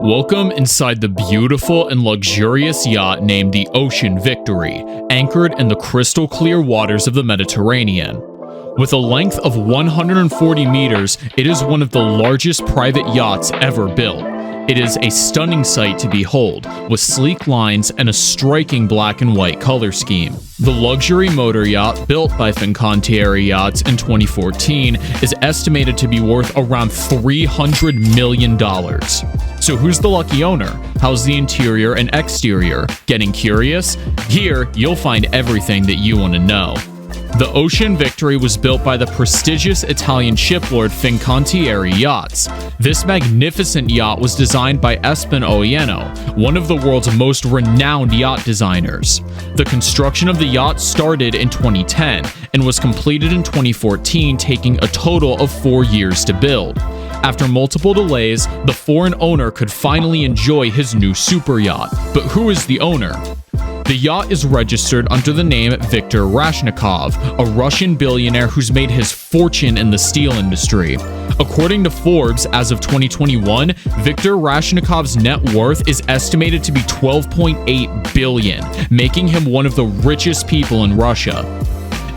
Welcome inside the beautiful and luxurious yacht named the Ocean Victory, anchored in the crystal clear waters of the Mediterranean. With a length of 140 meters, it is one of the largest private yachts ever built. It is a stunning sight to behold, with sleek lines and a striking black and white color scheme. The luxury motor yacht, built by Fincantieri Yachts in 2014, is estimated to be worth around $300 million. So who's the lucky owner? How's the interior and exterior? Getting curious? Here, you'll find everything that you want to know. The Ocean Victory was built by the prestigious Italian shiplord Fincantieri Yachts. This magnificent yacht was designed by STABILIZATION, one of the world's most renowned yacht designers. The construction of the yacht started in 2010 and was completed in 2014, taking a total of 4 years to build. After multiple delays, the foreign owner could finally enjoy his new super yacht. But who is the owner? The yacht is registered under the name Viktor Rashnikov, a Russian billionaire who's made his fortune in the steel industry. According to Forbes, as of 2021, Viktor Rashnikov's net worth is estimated to be $12.8 billion, making him one of the richest people in Russia.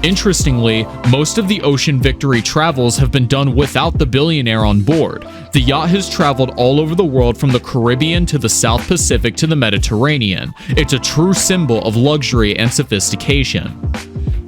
Interestingly, most of the Ocean Victory travels have been done without the billionaire on board. The yacht has traveled all over the world, from the Caribbean to the South Pacific to the Mediterranean. It's a true symbol of luxury and sophistication.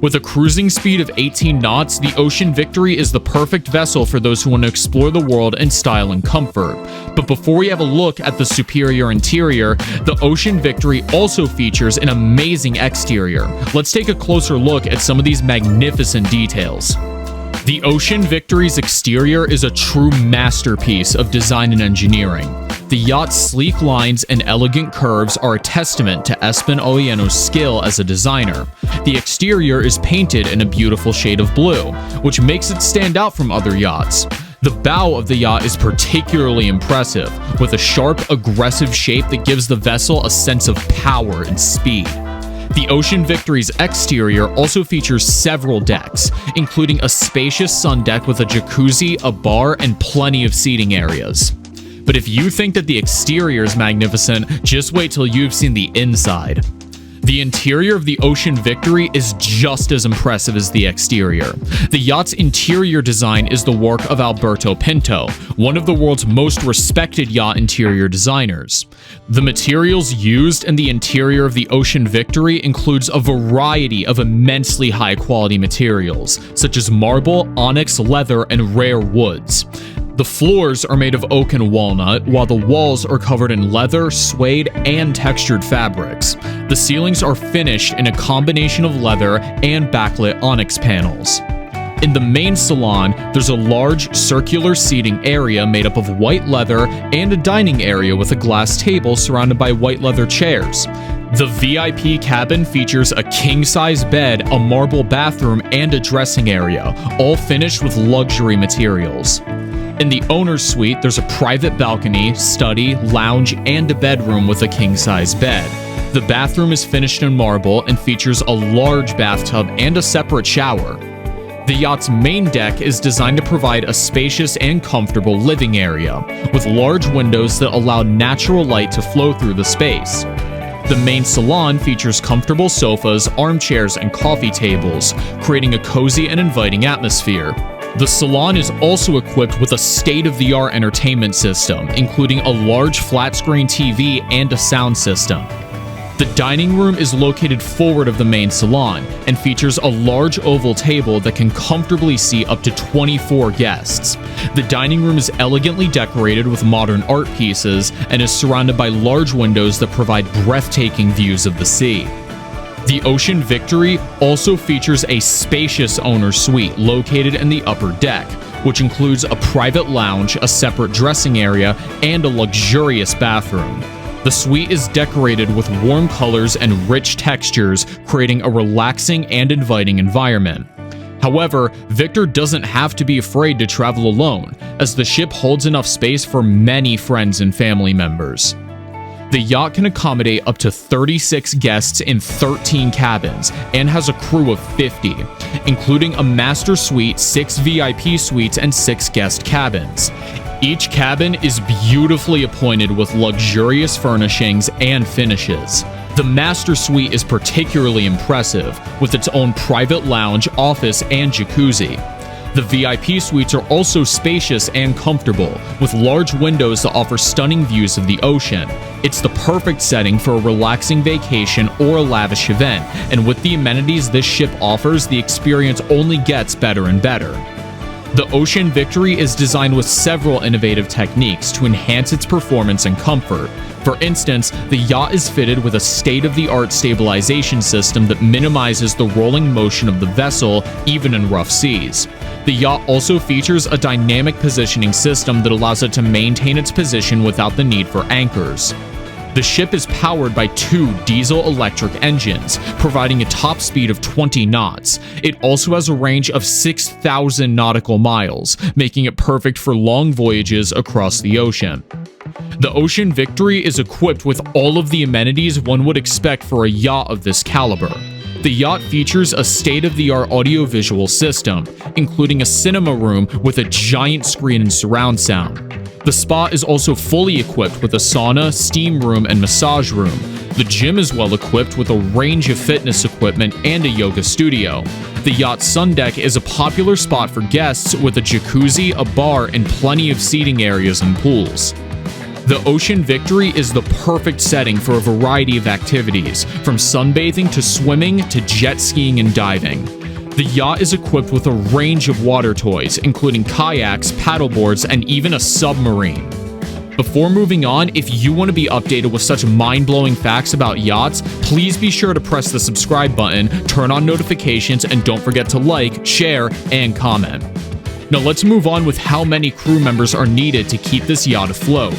With a cruising speed of 18 knots, the Ocean Victory is the perfect vessel for those who want to explore the world in style and comfort. But before we have a look at the superior interior, the Ocean Victory also features an amazing exterior. Let's take a closer look at some of these magnificent details. The Ocean Victory's exterior is a true masterpiece of design and engineering. The yacht's sleek lines and elegant curves are a testament to STABILIZATION's skill as a designer. The exterior is painted in a beautiful shade of blue, which makes it stand out from other yachts. The bow of the yacht is particularly impressive, with a sharp, aggressive shape that gives the vessel a sense of power and speed. The Ocean Victory's exterior also features several decks, including a spacious sun deck with a jacuzzi, a bar, and plenty of seating areas. But if you think that the exterior is magnificent, just wait till you've seen the inside. The interior of the Ocean Victory is just as impressive as the exterior. The yacht's interior design is the work of ALBERTO PINTO, one of the world's most respected yacht interior designers. The materials used in the interior of the Ocean Victory includes a variety of immensely high-quality materials, such as marble, onyx, leather, and rare woods. The floors are made of oak and walnut, while the walls are covered in leather, suede, and textured fabrics. The ceilings are finished in a combination of leather and backlit onyx panels. In the main salon, there's a large circular seating area made up of white leather and a dining area with a glass table surrounded by white leather chairs. The VIP cabin features a king-size bed, a marble bathroom, and a dressing area, all finished with luxury materials. In the owner's suite, there's a private balcony, study, lounge, and a bedroom with a king-size bed. The bathroom is finished in marble and features a large bathtub and a separate shower. The yacht's main deck is designed to provide a spacious and comfortable living area, with large windows that allow natural light to flow through the space. The main salon features comfortable sofas, armchairs, and coffee tables, creating a cozy and inviting atmosphere. The salon is also equipped with a state-of-the-art entertainment system, including a large flat-screen TV and a sound system. The dining room is located forward of the main salon and features a large oval table that can comfortably seat up to 24 guests. The dining room is elegantly decorated with modern art pieces and is surrounded by large windows that provide breathtaking views of the sea. The Ocean Victory also features a spacious owner's suite located in the upper deck, which includes a private lounge, a separate dressing area, and a luxurious bathroom. The suite is decorated with warm colors and rich textures, creating a relaxing and inviting environment. However, Victor doesn't have to be afraid to travel alone, as the ship holds enough space for many friends and family members. The yacht can accommodate up to 36 guests in 13 cabins and has a crew of 50, including a master suite, 6 VIP suites, and 6 guest cabins. Each cabin is beautifully appointed with luxurious furnishings and finishes. The master suite is particularly impressive, with its own private lounge, office, and jacuzzi. The VIP suites are also spacious and comfortable, with large windows that offer stunning views of the ocean. It's the perfect setting for a relaxing vacation or a lavish event, and with the amenities this ship offers, the experience only gets better and better. The Ocean Victory is designed with several innovative techniques to enhance its performance and comfort. For instance, the yacht is fitted with a state-of-the-art stabilization system that minimizes the rolling motion of the vessel, even in rough seas. The yacht also features a dynamic positioning system that allows it to maintain its position without the need for anchors. The ship is powered by 2 diesel-electric engines, providing a top speed of 20 knots. It also has a range of 6,000 nautical miles, making it perfect for long voyages across the ocean. The Ocean Victory is equipped with all of the amenities one would expect for a yacht of this caliber. The yacht features a state-of-the-art audiovisual system, including a cinema room with a giant screen and surround sound. The spa is also fully equipped with a sauna, steam room, and massage room. The gym is well equipped with a range of fitness equipment and a yoga studio. The yacht's sun deck is a popular spot for guests with a jacuzzi, a bar, and plenty of seating areas and pools. The Ocean Victory is the perfect setting for a variety of activities, from sunbathing to swimming to jet skiing and diving. The yacht is equipped with a range of water toys, including kayaks, paddleboards, and even a submarine. Before moving on, if you want to be updated with such mind-blowing facts about yachts, please be sure to press the subscribe button, turn on notifications, and don't forget to like, share, and comment. Now let's move on with how many crew members are needed to keep this yacht afloat.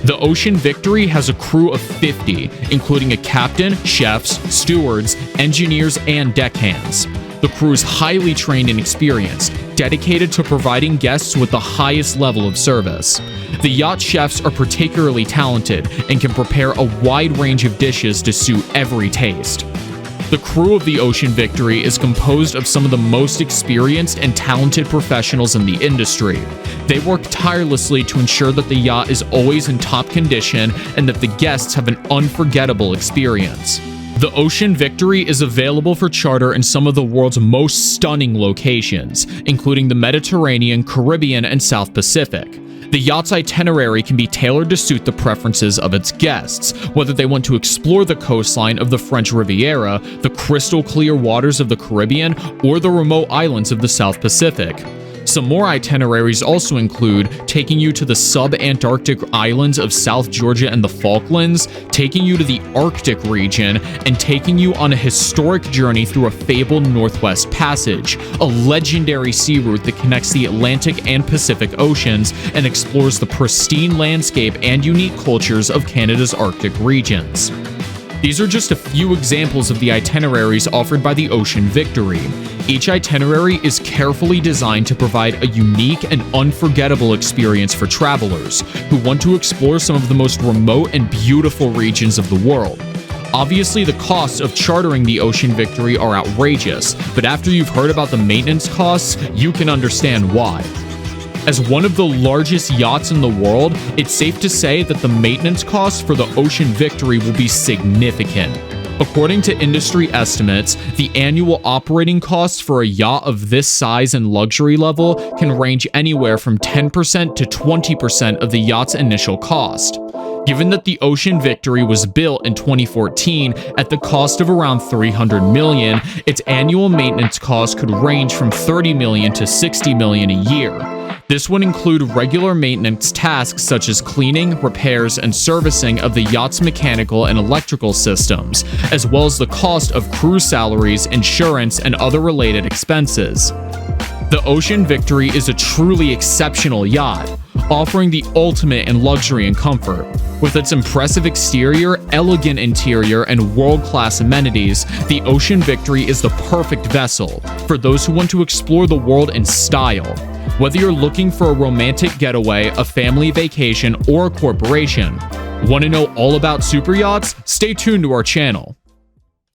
The Ocean Victory has a crew of 50, including a captain, chefs, stewards, engineers, and deckhands. The crew is highly trained and experienced, dedicated to providing guests with the highest level of service. The yacht chefs are particularly talented and can prepare a wide range of dishes to suit every taste. The crew of the Ocean Victory is composed of some of the most experienced and talented professionals in the industry. They work tirelessly to ensure that the yacht is always in top condition and that the guests have an unforgettable experience. The Ocean Victory is available for charter in some of the world's most stunning locations, including the Mediterranean, Caribbean, and South Pacific. The yacht's itinerary can be tailored to suit the preferences of its guests, whether they want to explore the coastline of the French Riviera, the crystal-clear waters of the Caribbean, or the remote islands of the South Pacific. Some more itineraries also include taking you to the sub-Antarctic islands of South Georgia and the Falklands, taking you to the Arctic region, and taking you on a historic journey through a fabled Northwest Passage, a legendary sea route that connects the Atlantic and Pacific Oceans and explores the pristine landscape and unique cultures of Canada's Arctic regions. These are just a few examples of the itineraries offered by the Ocean Victory. Each itinerary is carefully designed to provide a unique and unforgettable experience for travelers who want to explore some of the most remote and beautiful regions of the world. Obviously, the costs of chartering the Ocean Victory are outrageous, but after you've heard about the maintenance costs, you can understand why. As one of the largest yachts in the world, it's safe to say that the maintenance costs for the Ocean Victory will be significant. According to industry estimates, the annual operating costs for a yacht of this size and luxury level can range anywhere from 10% to 20% of the yacht's initial cost. Given that the Ocean Victory was built in 2014 at the cost of around $300 million, its annual maintenance costs could range from $30 million to $60 million a year. This would include regular maintenance tasks such as cleaning, repairs, and servicing of the yacht's mechanical and electrical systems, as well as the cost of crew salaries, insurance, and other related expenses. The Ocean Victory is a truly exceptional yacht, offering the ultimate in luxury and comfort. With its impressive exterior, elegant interior, and world-class amenities, the Ocean Victory is the perfect vessel for those who want to explore the world in style. Whether you're looking for a romantic getaway, a family vacation, or a corporation, Want to know all about super yachts? Stay tuned to our channel.